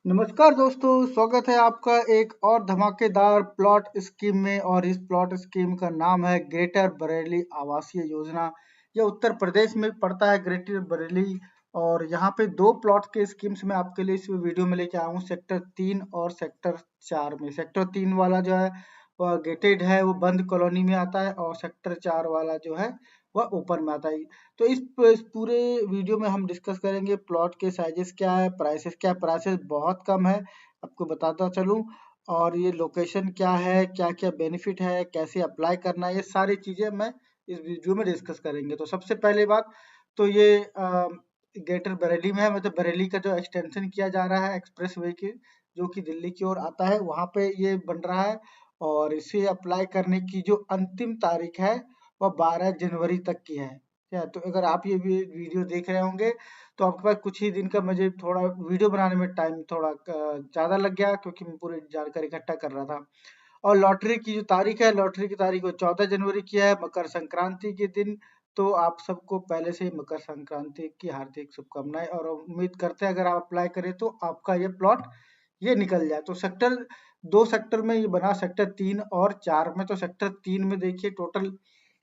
नमस्कार दोस्तों, स्वागत है आपका एक और धमाकेदार प्लॉट स्कीम में। और इस प्लॉट स्कीम का नाम है ग्रेटर बरेली आवासीय योजना। यह उत्तर प्रदेश में पड़ता है, ग्रेटर बरेली। और यहाँ पे दो प्लॉट के स्कीम्स में आपके लिए इस वीडियो में लेके आया हूँ, सेक्टर 3 और सेक्टर 4 में। सेक्टर 3 वाला जो है वह गेटेड है, वो बंद कॉलोनी में आता है, और सेक्टर 4 वाला जो है वह ओपन में आता है। तो इस पूरे वीडियो में हम डिस्कस करेंगे प्लॉट के साइजेस क्या है, प्राइसेस क्या है। प्राइसेस बहुत कम है, आपको बताता चलूं। और ये लोकेशन क्या है, क्या क्या बेनिफिट है, कैसे अप्लाई करना है, ये सारी चीजें मैं इस वीडियो में डिस्कस करेंगे। तो सबसे पहले बात तो ये ग्रेटर बरेली में है, मतलब बरेली का जो एक्सटेंशन किया जा रहा है एक्सप्रेस वे की, जो कि दिल्ली की ओर आता है, वहां पे ये बन रहा है। और इसे अप्लाई करने की जो अंतिम तारीख है वह 12 जनवरी तक की है। क्या तो अगर आप ये भी वीडियो देख रहे होंगे तो आपके पास कुछ ही दिन का, मुझे थोड़ा वीडियो बनाने में टाइम थोड़ा ज़्यादा लग गया, क्योंकि मैं पूरी जानकारी इकट्ठा कर रहा था। और लॉटरी की जो तारीख है, लॉटरी की तारीख वो 14 जनवरी की है, मकर संक्रांति के दिन। तो आप सबको पहले से ही मकर संक्रांति की हार्दिक शुभकामनाएं, और उम्मीद करते हैं अगर आप अप्लाई करें तो आपका ये प्लॉट ये निकल जाए। तो सेक्टर दो सेक्टर में ये बना, सेक्टर 3 और 4 में। तो सेक्टर 3 में देखिए टोटल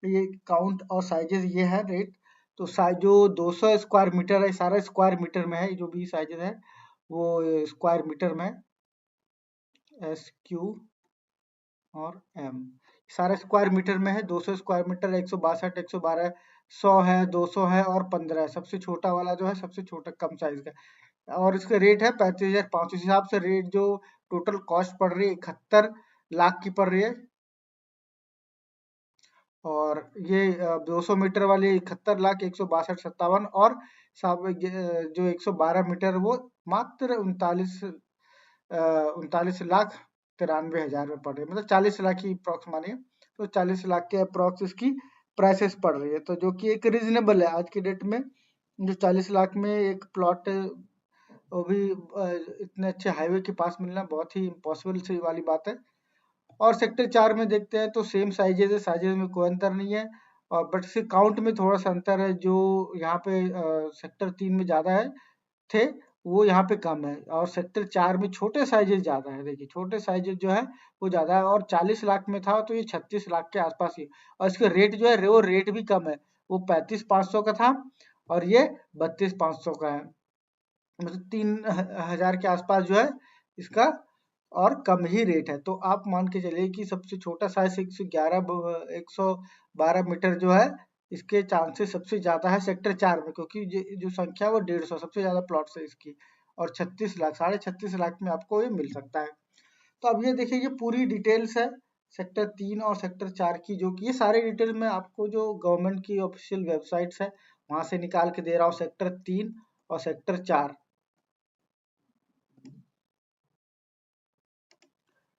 ये काउंट और साइजेस ये है रेट। तो साइज जो 200 स्क्वायर मीटर है, सारा स्क्वायर मीटर में है, जो भी साइजेस है वो स्क्वायर मीटर में, SQ और M सारा स्क्वायर मीटर में है। 200 स्क्वायर मीटर, 162, 112, 100 है, 200 है और 15 है। सबसे छोटा वाला जो है सबसे छोटा कम साइज का। और इसका रेट है 35,500। इस हिसाब से रेट जो टोटल कॉस्ट पड़ रही है 71 लाख की पड़ रही है। और ये 200 मीटर वाली 71 लाख, 162, 57, और जो 112 मीटर वो मात्र 39 लाख 93 हजार में पड़ रही है, मतलब 40 लाख की अप्रॉक्स मानिए। तो 40 लाख के अप्रॉक्स इसकी प्राइसेस पड़ रही है, तो जो कि एक रीजनेबल है आज की डेट में। जो 40 लाख में एक प्लॉट, वो भी इतने अच्छे हाईवे के पास मिलना बहुत ही इम्पॉसिबल सी वाली बात है। और सेक्टर 4 में देखते हैं तो सेम साइजेज है, साइजेज में कोई अंतर नहीं है। और बट सिर्फ काउंट में थोड़ा सा अंतर है, जो यहाँ पे सेक्टर 3 में ज़्यादा है थे, वो यहाँ पे कम है। और सेक्टर 4 में छोटे साइजेज ज़्यादा है, देखिए छोटे साइजेज जो है वो ज़्यादा है। और 40 लाख में था तो ये 36 लाख के आसपास ही। और इसका रेट जो है वो रेट भी कम है, वो 35,500 का था और ये 32,500 का है। मतलब 3,000 के आसपास जो है इसका और कम ही रेट है। तो आप मान के चलिए कि सबसे छोटा साइज 112 मीटर जो है, इसके चांसेस सबसे ज्यादा है सेक्टर 4 में, क्योंकि जो संख्या है वो 150 सबसे ज्यादा प्लॉट्स है इसकी। और 36 लाख, 36.5 लाख में आपको ये मिल सकता है। तो अब ये देखिए, ये पूरी डिटेल्स है सेक्टर 3 और सेक्टर 4 की, जो कि ये सारे डिटेल में आपको जो गवर्नमेंट की ऑफिशियल वेबसाइट्स है वहां से निकाल के दे रहा हूँ। सेक्टर 3 और सेक्टर 4,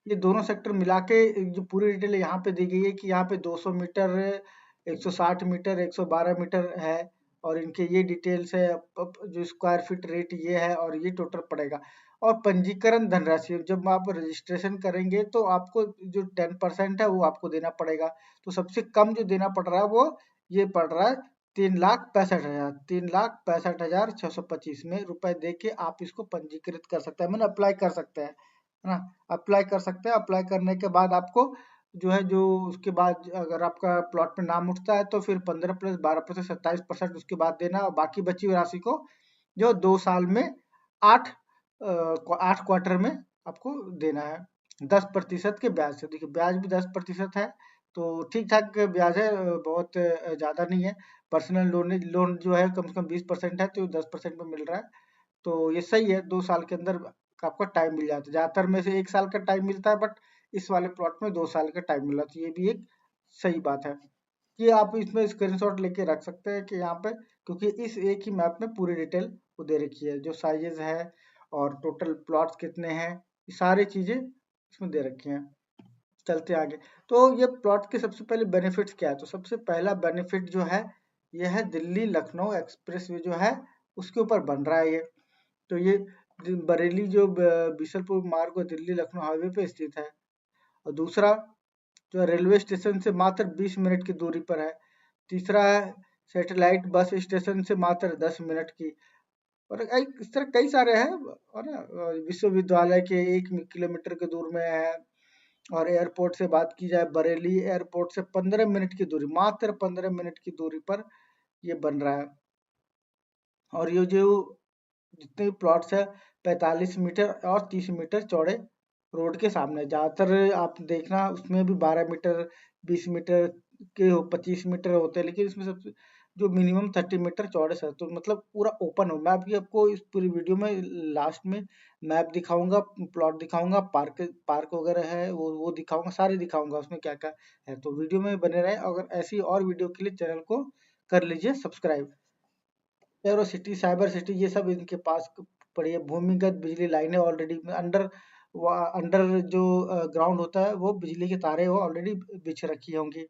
ये दोनों सेक्टर मिला के जो पूरी डिटेल यहाँ पे दी गई है कि यहाँ पे 200 मीटर, 160 मीटर, 112 मीटर है। और इनके ये डिटेल्स है, जो स्क्वायर फीट रेट ये है, और ये टोटल पड़ेगा। और पंजीकरण धनराशि जब आप रजिस्ट्रेशन करेंगे तो आपको जो 10% है वो आपको देना पड़ेगा। तो सबसे कम जो देना पड़ रहा है वो ये पड़ रहा है 3,65,000, 3,65,625 में रुपए दे के आप इसको पंजीकृत कर सकते हैं, मैंने अप्लाई कर सकते हैं, है ना। अप्लाई कर सकते हैं। अप्लाई करने के बाद आपको जो है, जो उसके बाद अगर आपका प्लॉट में नाम उठता है तो फिर 15 प्लस 12% 27% उसके बाद देना, और बाकी बची हुई राशि को जो 2 साल में 8 क्वार्टर में आपको देना है 10% के ब्याज से। देखिए ब्याज भी 10% है, तो ठीक ठाक ब्याज है, बहुत ज्यादा नहीं है। पर्सनल लोन जो है कम से कम 20% है, तो 10% में मिल रहा है। तो ये सही है, 2 साल के अंदर आपका टाइम मिल जाता है। ज्यादातर में से 1 साल का टाइम मिलता है, बट इस वाले प्लॉट में 2 साल का टाइम मिला, तो ये भी एक सही बात है। कि आप इसमें स्क्रीनशॉट लेके रख सकते हैं कि यहाँ पे, क्योंकि इस एक ही मैप में पूरी डिटेल वो दे रखी है, जो साइजेस है और टोटल प्लॉट्स कितने हैं, ये सारी चीजें इसमें दे रखी हैं। चलते आगे। तो ये प्लॉट के सबसे पहले बेनिफिट्स क्या है, तो सबसे पहला बेनिफिट जो है ये है दिल्ली लखनऊ एक्सप्रेस वे जो है उसके ऊपर बन रहा है ये। तो ये बरेली जो बीसलपुर मार्ग और दिल्ली लखनऊ हाईवे पे स्थित है। और दूसरा जो है रेलवे स्टेशन से मात्र 20 मिनट की दूरी पर है। तीसरा है सैटेलाइट बस स्टेशन से मात्र 10 मिनट की और इस तरह कई सारे हैं, और ना विश्वविद्यालय के 1 किलोमीटर के दूर में है। और एयरपोर्ट से बात की जाए, बरेली एयरपोर्ट से 15 मिनट की दूरी, मात्र 15 मिनट की दूरी पर ये बन रहा है। और ये जो जितने भी प्लॉट्स है 45 मीटर और 30 मीटर चौड़े रोड के सामने, ज्यादातर आप देखना उसमें भी 12 मीटर, 20 मीटर के 25 मीटर होते हैं, लेकिन इसमें सबसे जो मिनिमम 30 मीटर चौड़े सर, तो मतलब पूरा ओपन हो। मैं अभी आपको इस पूरी वीडियो में लास्ट में मैप दिखाऊंगा, प्लॉट दिखाऊंगा, पार्क पार्क वगैरह है वो दिखाऊंगा, सारे दिखाऊंगा उसमें क्या क्या है। तो वीडियो में बने रहे। अगर ऐसी और वीडियो के लिए चैनल को कर लीजिए subscribe. Arrow city, cyber city, ये सब इनके पास पड़ी है। भूमिगत बिजली लाइनें ऑलरेडी अंडर अंडर जो ग्राउंड होता है वो बिजली की तारें वो ऑलरेडी बिछ रखी होंगी।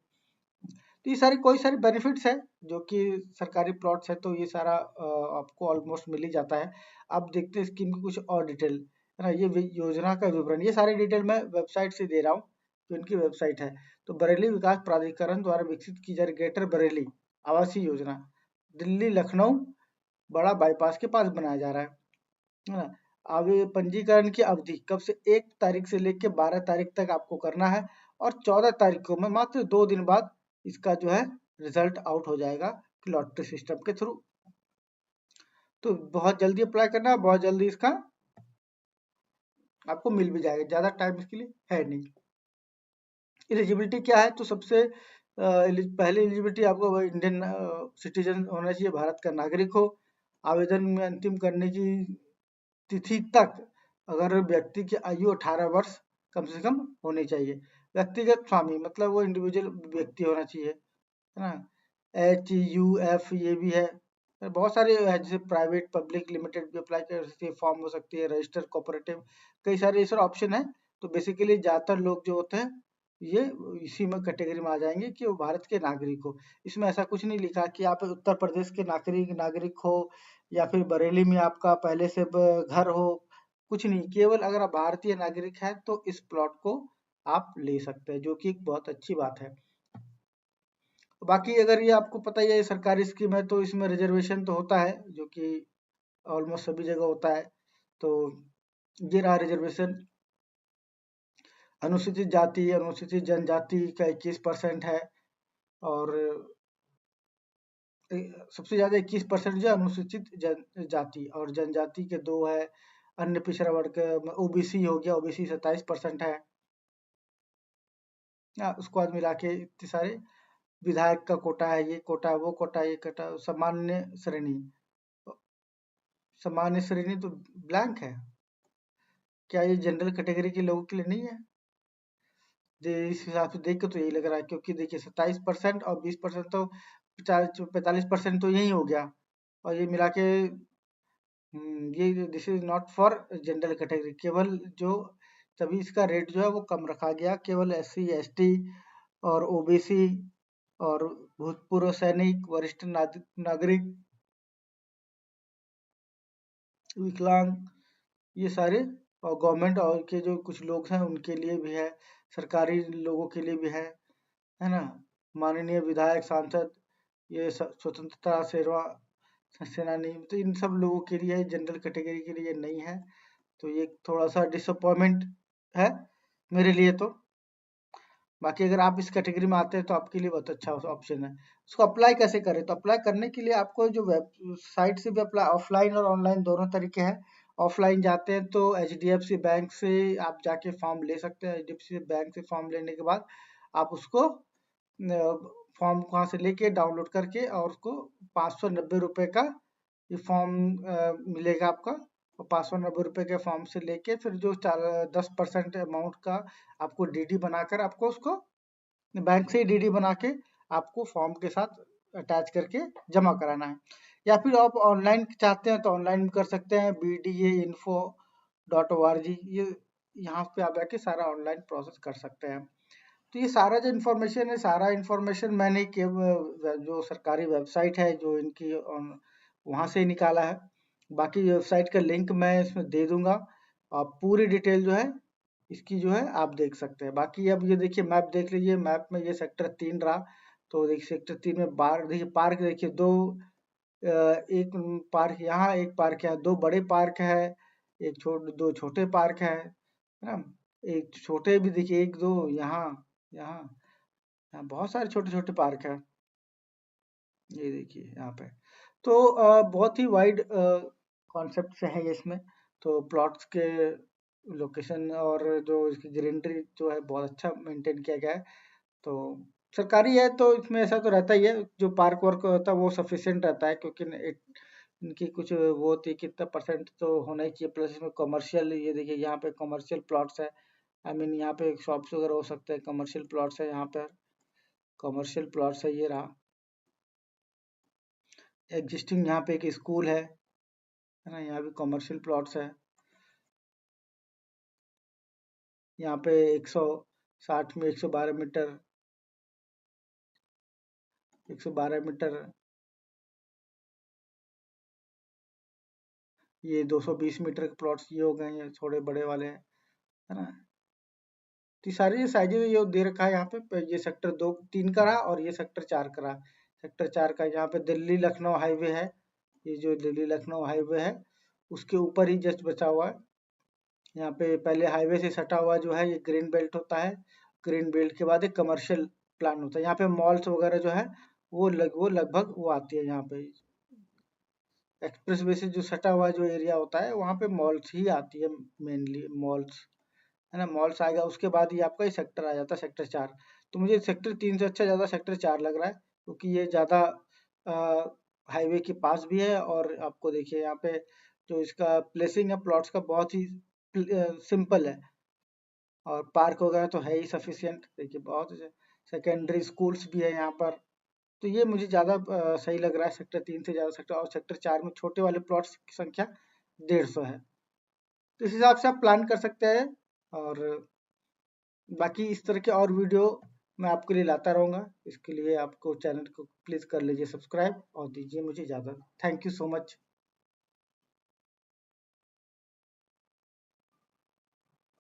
तो ये सारी कोई सारे बेनिफिट्स है जो कि सरकारी प्लॉट्स है, तो ये सारा आपको ऑलमोस्ट मिल ही जाता है। अब देखते हैं स्कीम की कुछ और डिटेल, है ना। ये योजना का विवरण, ये सारी डिटेल मैं वेबसाइट से दे रहा हूँ, जो इनकी वेबसाइट है। तो बरेली विकास प्राधिकरण द्वारा विकसित की जा रही ग्रेटर बरेली आवासीय योजना, दिल्ली लखनऊ बड़ा बाईपास के पास बनाया जा रहा है ना। अब ये पंजीकरण की अवधि कब से, 1 तारीख से लेके 12 तारीख तक आपको करना है, और 14 तारीख को में मात्र 2 दिन बाद इसका जो है रिजल्ट आउट हो जाएगा लॉटरी सिस्टम के थ्रू। तो बहुत जल्दी अप्लाई करना है, बहुत जल्दी इसका आपको मिल भी जाएगा, ज्यादा टाइम इसके लिए है नहीं। एलिजिबिलिटी क्या है, तो सबसे पहले एलिजिबिलिटी आपको इंडियन सिटीजन होना चाहिए, भारत का नागरिक हो। आवेदन में अंतिम करने की तिथि तक अगर व्यक्ति की आयु 18 वर्ष कम से कम होनी चाहिए। व्यक्तिगत स्वामी मतलब वो इंडिविजुअल व्यक्ति होना चाहिए, है ना। HUF ये भी है। बहुत सारे है, जैसे प्राइवेट पब्लिक लिमिटेड भी अप्लाई कर सकती है, फॉर्म हो सकती है, रजिस्टर कोऑपरेटिव, कई सारे इस ऑप्शन है। तो बेसिकली ज्यादातर लोग जो होते हैं ये इसी में कैटेगरी में आ जाएंगे कि वो भारत के नागरिक हो। इसमें ऐसा कुछ नहीं लिखा कि आप उत्तर प्रदेश के नागरिक हो, या फिर बरेली में आपका पहले से घर हो, कुछ नहीं। केवल अगर आप भारतीय नागरिक हैं तो इस प्लॉट को आप ले सकते हैं, जो कि एक बहुत अच्छी बात है। बाकी अगर ये आपको पता ही है ये सरकारी स्कीम है, तो इसमें रिजर्वेशन तो होता है, जो कि ऑलमोस्ट सभी जगह होता है। तो ये रहा रिजर्वेशन। अनुसूचित जाति अनुसूचित जनजाति का 21% है, और सबसे ज्यादा 21% जो है अनुसूचित जाति, और जनजाति के 2 है। अन्य पिछड़ा वर्ग OBC हो गया, OBC 27% है। उसको बाद मिला के इतने सारे, विधायक का कोटा है, ये कोटा, वो कोटा, ये कोटा। सामान्य श्रेणी तो ब्लैंक है। क्या ये जनरल कैटेगरी के लोगों के लिए नहीं है? इस हिसाब से देख के तो यही लग रहा है, क्योंकि देखिए 27% और 20% तो 45% तो यही हो गया। और ये मिला के ये this is not for general category, केवल जो तभी इसका रेट जो है वो कम रखा गया, केवल SC ST और OBC और भूतपूर्व सैनिक, वरिष्ठ नागरिक, विकलांग, ये सारे, और गवर्नमेंट और के जो कुछ लोग हैं उनके लिए भी है, सरकारी लोगों के लिए भी है ना। माननीय विधायक, सांसद, ये स्वतंत्रता सेनानी, तो इन सब लोगों के लिए है, जनरल कैटेगरी के लिए नहीं है। तो ये थोड़ा सा डिसअपॉइंटमेंट है मेरे लिए। तो बाकी अगर आप इस कैटेगरी में आते हैं तो आपके लिए बहुत अच्छा ऑप्शन है। उसको अप्लाई कैसे करें, तो अप्लाई करने के लिए आपको जो वेबसाइट से भी अप्लाई, ऑफलाइन और ऑनलाइन दोनों तरीके हैं। ऑफलाइन जाते हैं तो HDFC बैंक से आप जाके फॉर्म ले सकते हैं। HDFC बैंक से फॉर्म लेने के बाद आप उसको फॉर्म वहाँ से लेके डाउनलोड करके, और उसको 590 रुपये का ये फॉर्म मिलेगा आपका। और 590 रुपये के फॉर्म से लेके फिर जो 10% अमाउंट का आपको DD बनाकर, आपको उसको बैंक से ही DD बना के आपको फॉर्म के साथ अटैच करके जमा कराना है। या फिर आप ऑनलाइन चाहते हैं तो ऑनलाइन भी कर सकते हैं, BDAinfo.org, ये यहाँ पे आप जाके सारा ऑनलाइन प्रोसेस कर सकते हैं। तो ये सारा जो इन्फॉर्मेशन है, सारा इन्फॉर्मेशन मैंने जो सरकारी वेबसाइट है जो इनकी वहाँ से निकाला है। बाकी वेबसाइट का लिंक मैं इसमें दे दूंगा, और पूरी डिटेल जो है इसकी जो है आप देख सकते हैं। बाकी अब ये देखिए मैप देख लीजिए, मैप में ये सेक्टर 3 रहा। तो देखिए सेक्टर 3 में बार देखिए, पार्क देखिए 2 एक पार्क यहाँ, एक पार्क है, 2 बड़े पार्क है, दो छोटे पार्क है ना? एक छोटे भी देखिए, 1-2 यहाँ, यहाँ, यहाँ बहुत सारे छोटे-छोटे पार्क है। ये देखिए यहाँ पे। तो बहुत ही वाइड कॉन्सेप्ट से है ये इसमें। तो प्लॉट्स के लोकेशन और जो इसकी ग्रीनरी जो है बहुत अच्छा मेंटेन किया गया है। तो सरकारी है तो इसमें ऐसा तो रहता ही है, जो पार्क वर्क होता है वो सफिशिएंट रहता है, क्योंकि इनकी कुछ वो होती है, कितना परसेंट तो होना ही चाहिए। प्लस इसमें कमर्शियल, ये देखिए यहाँ पे कमर्शियल प्लॉट्स है। आई मीन यहाँ पे शॉप्स वगैरह हो सकते हैं, कमर्शियल प्लॉट्स है यहाँ पर। कमर्शियल प्लॉट्स है, ये रहा। एग्जिस्टिंग यहाँ पे एक स्कूल है ना? यहाँ भी कमर्शियल प्लॉट्स है। यहाँ पे 160 में 112 मीटर, 112 मीटर, ये 220 मीटर के प्लॉट्स ये हो गए, ये थोड़े बड़े वाले हैं, है ना? तो ये सारी साइजेज ये दे रखा है यहाँ पे। ये सेक्टर 2-3 का रहा और ये सेक्टर 4 का रहा। सेक्टर 4 का यहाँ पे दिल्ली लखनऊ हाईवे है। ये जो दिल्ली लखनऊ हाईवे है उसके ऊपर ही जस्ट बचा हुआ है। यहाँ पे पहले हाईवे से सटा हुआ जो है ये ग्रीन बेल्ट होता है। ग्रीन बेल्ट के बाद एक कमर्शियल प्लान होता है। यहाँ पे मॉल्स वगैरह जो है वो लगभग वो आती है यहाँ पे। एक्सप्रेस वे से जो सटा हुआ जो एरिया होता है वहाँ पे मॉल्स ही आती है, मेनली मॉल्स, है ना? मॉल्स आएगा उसके बाद ही आपका ये सेक्टर आ जाता है, सेक्टर 4। तो मुझे सेक्टर 3 से अच्छा ज़्यादा सेक्टर 4 लग रहा है, क्योंकि ये ज़्यादा हाईवे के पास भी है। और आपको देखिए यहाँ पे जो इसका प्लेसिंग है प्लॉट्स का बहुत ही सिंपल है। और पार्क वगैरह तो है ही सफिशिएंट, देखिए बहुत सेकेंडरी स्कूल्स भी है यहाँ पर। तो ये मुझे ज़्यादा सही लग रहा है सेक्टर 3 से ज़्यादा सेक्टर। और सेक्टर 4 में छोटे वाले प्लॉट्स की संख्या 150 है। तो इस हिसाब से आप प्लान कर सकते हैं। और बाकी इस तरह के और वीडियो मैं आपके लिए लाता रहूँगा। इसके लिए आपको चैनल को प्लीज़ कर लीजिए सब्सक्राइब और दीजिए मुझे इजाज़त। Thank you so much.